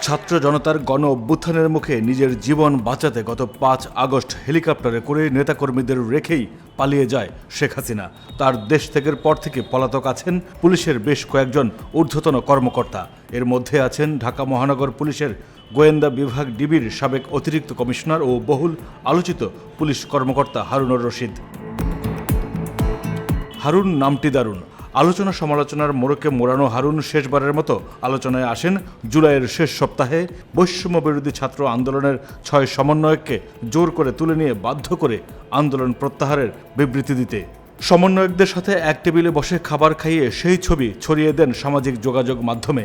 ছাত্র জনতার গণ অভ্যুত্থানের মুখে নিজের জীবন বাঁচাতে গত ৫ আগস্ট হেলিকপ্টারে করে নেতাকর্মীদের রেখেই পালিয়ে যায় শেখ হাসিনা। তার দেশ ত্যাগের পর থেকে পলাতক আছেন পুলিশের বেশ কয়েকজন ঊর্ধ্বতন কর্মকর্তা। এর মধ্যে আছেন ঢাকা মহানগর পুলিশের গোয়েন্দা বিভাগ ডিবির সাবেক অতিরিক্ত কমিশনার ও বহুল আলোচিত পুলিশ কর্মকর্তা হারুনুর রশিদ। হারুন নামটি দারুণ। আলোচনা সমালোচনার মোড়কে মোড়ানো হারুন শেষবারের মতো আলোচনায় আসেন জুলাইয়ের শেষ সপ্তাহে বৈষম্য বিরোধী ছাত্র আন্দোলনের ৬ সমন্বয়ককে জোর করে তুলে নিয়ে বাধ্য করে আন্দোলন প্রত্যাহারের বিবৃতি দিতে। সমন্বয়কদের সাথে এক টেবিলে বসে খাবার খাইয়ে সেই ছবি ছড়িয়ে দেন সামাজিক যোগাযোগ মাধ্যমে।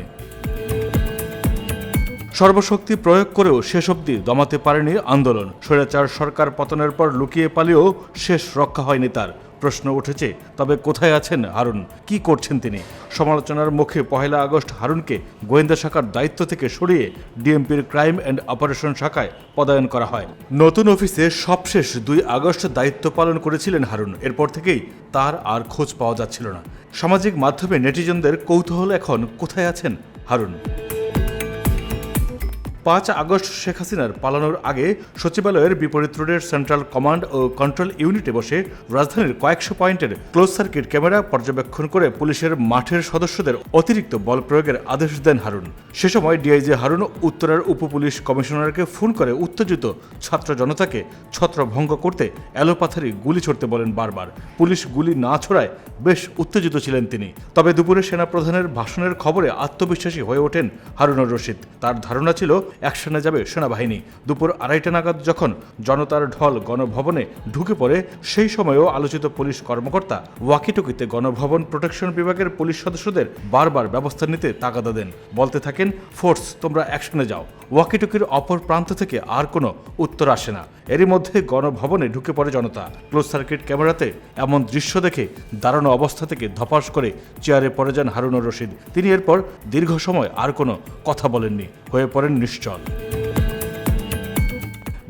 সর্বশক্তি প্রয়োগ করেও শেষ অবধি দমাতে পারেনি আন্দোলন। স্বৈরাচার সরকার পতনের পর লুকিয়ে পালিয়েও শেষ রক্ষা হয়নি তার। প্রশ্ন উঠেছে, তবে কোথায় আছেন হারুন, কি করছেন তিনি? সমালোচনার মুখে ১ আগস্ট হারুনকে গোয়েন্দা শাখার দায়িত্ব থেকে সরিয়ে ডিএমপির ক্রাইম অ্যান্ড অপারেশন শাখায় পদায়ন করা হয়। নতুন অফিসে সবশেষ ২ আগস্ট দায়িত্ব পালন করেছিলেন হারুন। এরপর থেকেই তার আর খোঁজ পাওয়া যাচ্ছিল না। সামাজিক মাধ্যমে নেটিজনদের কৌতূহল এখন কোথায় আছেন হারুন। ৫ আগস্ট শেখ হাসিনার পালানোর আগে সচিবালয়ের বিপরীত রোডের সেন্ট্রাল কমান্ড ও কন্ট্রোল ইউনিটে বসে রাজধানীর কয়েকশো পয়েন্টের ক্লোজ সার্কিট ক্যামেরা পর্যবেক্ষণ করে পুলিশের মাঠের সদস্যদের অতিরিক্ত বল প্রয়োগের আদেশ দেন হারুন। সে সময় ডিআইজি হারুন উত্তরার উপপুলিশ কমিশনারকে ফোন করে উত্তেজিত ছাত্র জনতাকে ছত্রভঙ্গ করতে এলোপাথারি গুলি ছড়তে বলেন বারবার। পুলিশ গুলি না ছোড়ায় বেশ উত্তেজিত ছিলেন তিনি। তবে দুপুরে সেনাপ্রধানের ভাষণের খবরে আত্মবিশ্বাসী হয়ে ওঠেন হারুনুর রশিদ। তার ধারণা ছিল অ্যাকশনে যাবে সেনাবাহিনী। দুপুর ২:৩০ নাগাদ যখন জনতার ঢল গণভবনে ঢুকে পড়ে, সেই সময়েও আলোচিত পুলিশ কর্মকর্তা ওয়াকিটকিতে গণভবন প্রোটেকশন বিভাগের পুলিশ সদস্যদের বারবার ব্যবস্থা নিতে তাগাদা দেন। বলতে থাকেন, ফোর্স তোমরা অ্যাকশনে যাও। ওয়াকিটকির অপর প্রান্ত থেকে আর কোনো উত্তর আসে না। এরই মধ্যে গণভবনে ঢুকে পড়ে জনতা। ক্লোজ সার্কিট ক্যামেরাতে এমন দৃশ্য দেখে দাঁড়ানো অবস্থা থেকে ধপাস করে চেয়ারে পড়ে যান হারুনুর রশিদ। তিনি এরপর দীর্ঘ সময় আর কোনো কথা বলেননি, হয়ে পড়েন নিশ্চল।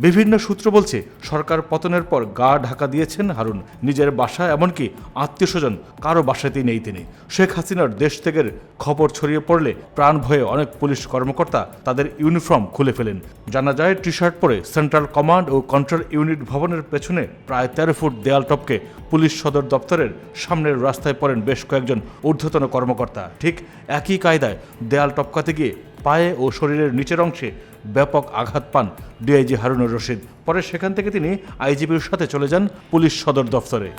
বিভিন্ন সূত্র বলছে, সরকার পতনের পর গা ঢাকা দিয়েছেন হারুন। নিজের বাসা এমনকি আত্মীয়স্বজন কারো বাসাতেই নেই তিনি। শেখ হাসিনার দেশ ত্যাগের খবর ছড়িয়ে পড়লে প্রাণ ভয়ে অনেক পুলিশ কর্মকর্তা তাদের ইউনিফর্ম খুলে ফেলেন। জানা যায়, টি শার্ট পরে সেন্ট্রাল কমান্ড ও কন্ট্রোল ইউনিট ভবনের পেছনে প্রায় ১৩ ফুট দেয়াল টপকে পুলিশ সদর দপ্তরের সামনের রাস্তায় পড়েন বেশ কয়েকজন ঊর্ধ্বতন কর্মকর্তা। ঠিক একই কায়দায় দেয়াল টপকাতে গিয়ে পায়ে ও শরীরের নিচের অংশে ব্যাপক আঘাত পান ডিআইজি হারুনুর রশিদ। পরে সেখান থেকে তিনি আইজিপির সাথে চলে যান পুলিশ সদর দফতরে।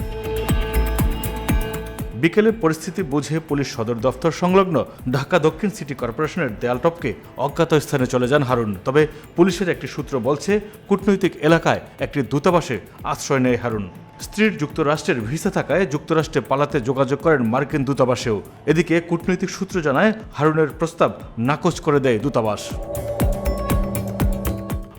বিকেলে পরিস্থিতি বুঝে পুলিশ সদর দফতর সংলগ্ন ঢাকা দক্ষিণ সিটি কর্পোরেশনের দেয়াল টপকে অজ্ঞাত স্থানে চলে যান হারুন। তবে পুলিশের একটি সূত্র বলছে, কূটনৈতিক এলাকায় একটি দূতাবাসে আশ্রয় নেয় হারুন। স্ত্রীর যুক্তরাষ্ট্রের ভিসা থাকায় যুক্তরাষ্ট্রে পালাতে যোগাযোগ করেন মার্কিন দূতাবাসেও। এদিকে কূটনৈতিক সূত্র জানায়, হারুনের প্রস্তাব নাকচ করে দেয় দূতাবাস।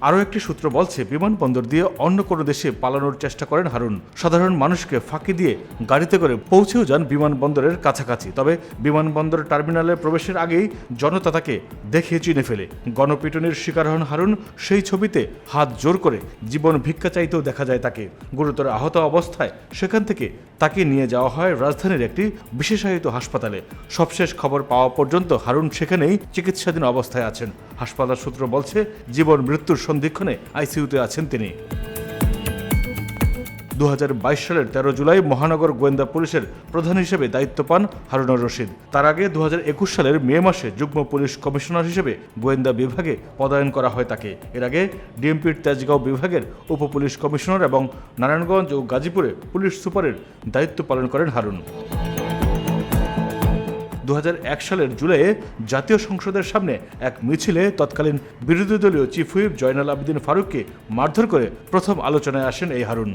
আরও একটি সূত্র বলছে, বিমানবন্দর দিয়ে অন্য কোনো দেশে পালানোর চেষ্টা করেন হারুন। সাধারণ মানুষকে ফাঁকি দিয়ে গাড়িতে করে পৌঁছেও যান বিমানবন্দরের কাছাকাছি। তবে বিমানবন্দর টার্মিনালে প্রবেশের আগেই জনতা তাকে দেখে চিনে ফেলে। গণপিটুনির শিকার হন হারুন। সেই ছবিতে হাত জোর করে জীবন ভিক্ষা চাইতেও দেখা যায় তাকে। গুরুতর আহত অবস্থায় সেখান থেকে তাকে নিয়ে যাওয়া হয় রাজধানীর একটি বিশেষায়িত হাসপাতালে। সবশেষ খবর পাওয়া পর্যন্ত হারুন সেখানেই চিকিৎসাধীন অবস্থায় আছেন। হাসপাতাল সূত্র বলছে, জীবন মৃত্যুর সন্ধিক্ষণে আইসিইউতে আছেন তিনি। ২০২২ সালের ১৩ জুলাই মহানগর গোয়েন্দা পুলিশের প্রধান হিসেবে দায়িত্ব পান হারুনুর রশিদ। তার আগে ২০২১ সালের মে মাসে যুগ্ম পুলিশ কমিশনার হিসেবে গোয়েন্দা বিভাগে পদায়ন করা হয় তাকে। এর আগে ডিএমপির তেজগাঁও বিভাগের উপপুলিশ কমিশনার এবং নারায়ণগঞ্জ ও গাজীপুরে পুলিশ সুপারের দায়িত্ব পালন করেন হারুন। ২০০১ সালের জুলাইয়ে জাতীয় সংসদের সামনে এক মিছিলে তৎকালীন বিরোধী দলীয় চিফ হুইপ জয়নাল আবেদিন ফারুককে মারধর করে প্রথম আলোচনায় আসেন এই হারুন।